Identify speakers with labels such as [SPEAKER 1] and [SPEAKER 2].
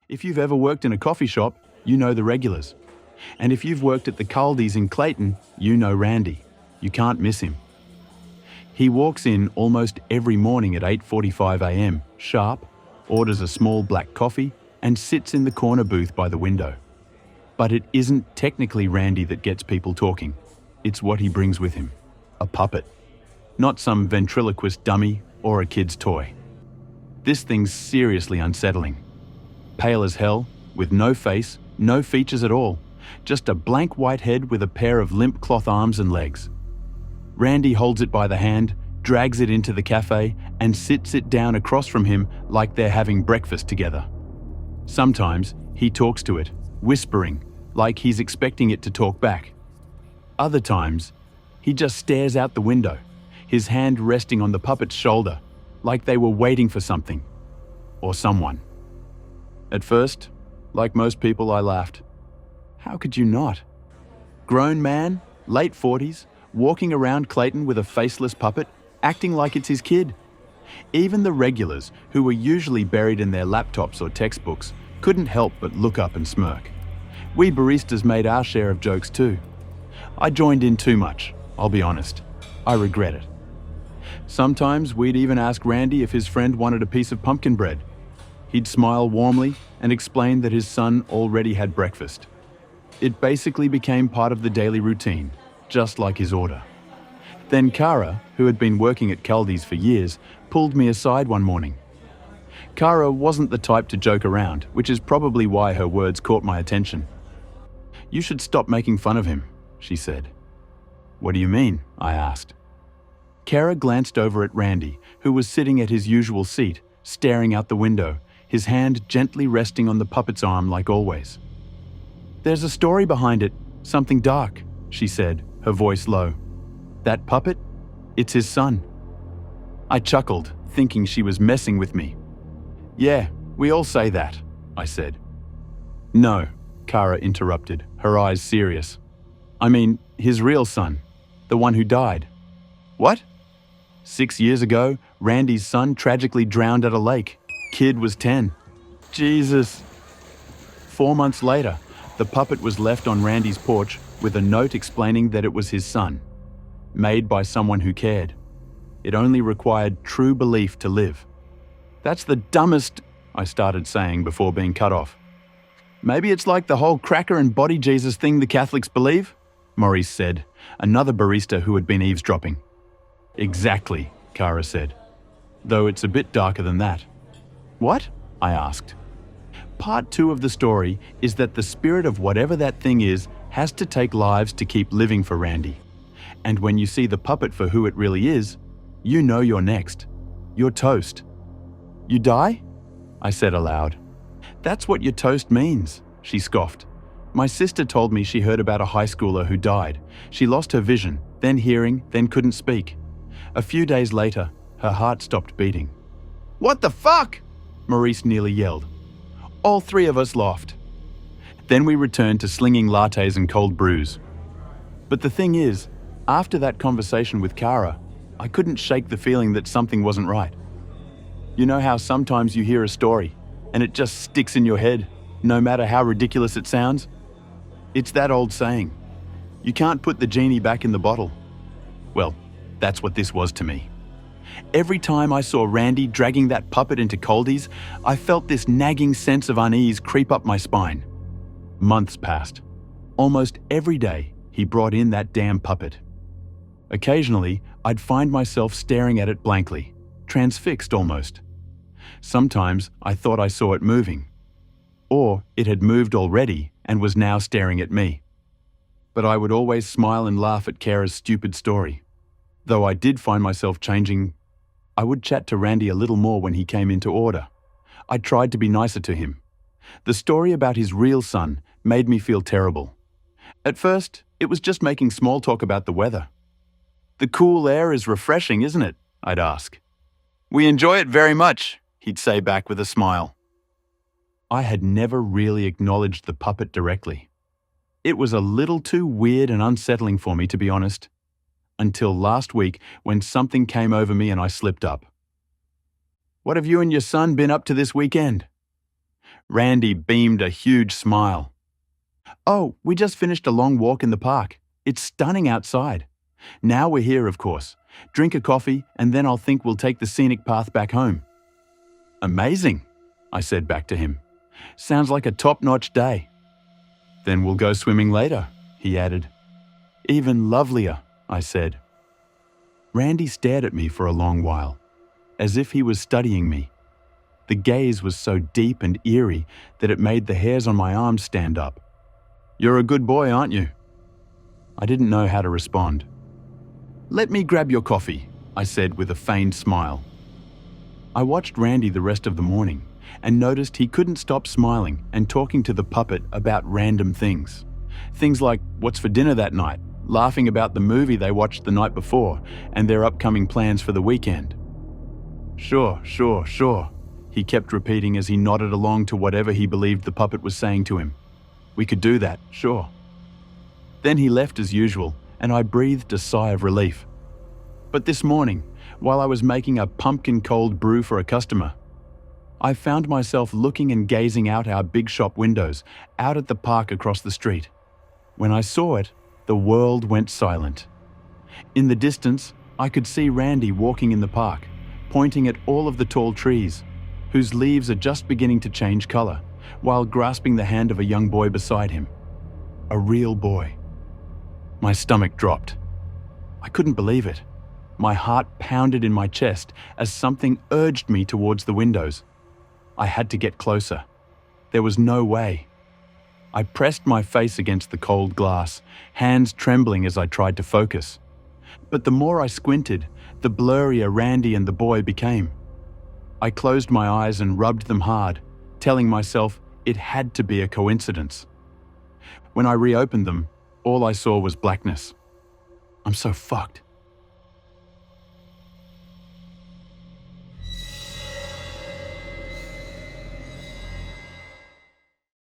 [SPEAKER 1] If you've ever worked in a coffee shop, you know the regulars. And if you've worked at the Caldi's in Clayton, you know Randy. You can't miss him. He walks in almost every morning at 8:45 a.m. sharp, orders a small black coffee, and sits in the corner booth by the window. But it isn't technically Randy that gets people talking. It's what he brings with him. A puppet. Not some ventriloquist dummy or a kid's toy. This thing's seriously unsettling. Pale as hell, with no face, no features at all, just a blank white head with a pair of limp cloth arms and legs. Randy holds it by the hand, drags it into the cafe, and sits it down across from him like they're having breakfast together. Sometimes he talks to it, whispering, like he's expecting it to talk back. Other times, he just stares out the window, his hand resting on the puppet's shoulder, like they were waiting for something or someone. At first, like most people, I laughed. How could you not? Grown man, late 40s, walking around Clayton with a faceless puppet, acting like it's his kid. Even the regulars, who were usually buried in their laptops or textbooks, couldn't help but look up and smirk. We baristas made our share of jokes too. I joined in too much, I'll be honest. I regret it. Sometimes we'd even ask Randy if his friend wanted a piece of pumpkin bread. He'd smile warmly and explain that his son already had breakfast. It basically became part of the daily routine, just like his order. Then Kara, who had been working at Caldi's for years, pulled me aside one morning. Kara wasn't the type to joke around, which is probably why her words caught my attention. "You should stop making fun of him," she said. "What do you mean?" I asked. Kara glanced over at Randy, who was sitting at his usual seat, staring out the window, his hand gently resting on the puppet's arm like always. "There's a story behind it, something dark," she said, her voice low. "That puppet? It's his son." I chuckled, thinking she was messing with me. "Yeah, we all say that," I said. "No," Kara interrupted, her eyes serious. "I mean, his real son, the one who died." "What?" 6 years ago, Randy's son tragically drowned at a lake. Kid was 10. Jesus. 4 months later, the puppet was left on Randy's porch with a note explaining that it was his son, made by someone who cared. It only required true belief to live. "That's the dumbest," I started saying before being cut off. "Maybe it's like the whole cracker and body Jesus thing the Catholics believe," Maurice said, another barista who had been eavesdropping. "Exactly," Kara said, "though it's a bit darker than that." "What?" I asked. Part 2 of the story is that the spirit of whatever that thing is has to take lives to keep living for Randy. And when you see the puppet for who it really is, you know you're next. You're toast. "You die?" I said aloud. "That's what your toast means," she scoffed. "My sister told me she heard about a high schooler who died. She lost her vision, then hearing, then couldn't speak. A few days later, her heart stopped beating." "What the fuck?" Maurice nearly yelled. All 3 of us laughed. Then we returned to slinging lattes and cold brews. But the thing is, after that conversation with Kara, I couldn't shake the feeling that something wasn't right. You know how sometimes you hear a story and it just sticks in your head, no matter how ridiculous it sounds? It's that old saying, you can't put the genie back in the bottle. Well, that's what this was to me. Every time I saw Randy dragging that puppet into Caldi's, I felt this nagging sense of unease creep up my spine. Months passed. Almost every day, he brought in that damn puppet. Occasionally, I'd find myself staring at it blankly, transfixed almost. Sometimes I thought I saw it moving. Or it had moved already and was now staring at me. But I would always smile and laugh at Kara's stupid story. Though I did find myself changing, I would chat to Randy a little more when he came into order. I tried to be nicer to him. The story about his real son made me feel terrible. At first, it was just making small talk about the weather. "The cool air is refreshing, isn't it?" I'd ask. "We enjoy it very much," he'd say back with a smile. I had never really acknowledged the puppet directly. It was a little too weird and unsettling for me, to be honest. Until last week when something came over me and I slipped up. "What have you and your son been up to this weekend?" Randy beamed a huge smile. "Oh, we just finished a long walk in the park. It's stunning outside. Now we're here, of course. Drink a coffee, and then I'll think we'll take the scenic path back home." "Amazing," I said back to him. "Sounds like a top-notch day." "Then we'll go swimming later," he added. "Even lovelier," I said. Randy stared at me for a long while, as if he was studying me. The gaze was so deep and eerie that it made the hairs on my arms stand up. "You're a good boy, aren't you?" I didn't know how to respond. "Let me grab your coffee," I said with a feigned smile. I watched Randy the rest of the morning and noticed he couldn't stop smiling and talking to the puppet about random things. Things like what's for dinner that night, laughing about the movie they watched the night before, and their upcoming plans for the weekend. "Sure, sure, sure," he kept repeating as he nodded along to whatever he believed the puppet was saying to him. "We could do that, sure." Then he left as usual, and I breathed a sigh of relief. But this morning, while I was making a pumpkin cold brew for a customer, I found myself looking and gazing out our big shop windows, out at the park across the street. When I saw it, the world went silent. In the distance, I could see Randy walking in the park, pointing at all of the tall trees, whose leaves are just beginning to change color, while grasping the hand of a young boy beside him. A real boy. My stomach dropped. I couldn't believe it. My heart pounded in my chest as something urged me towards the windows. I had to get closer. There was no way. I pressed my face against the cold glass, hands trembling as I tried to focus. But the more I squinted, the blurrier Randy and the boy became. I closed my eyes and rubbed them hard, telling myself it had to be a coincidence. When I reopened them, all I saw was blackness. I'm so fucked.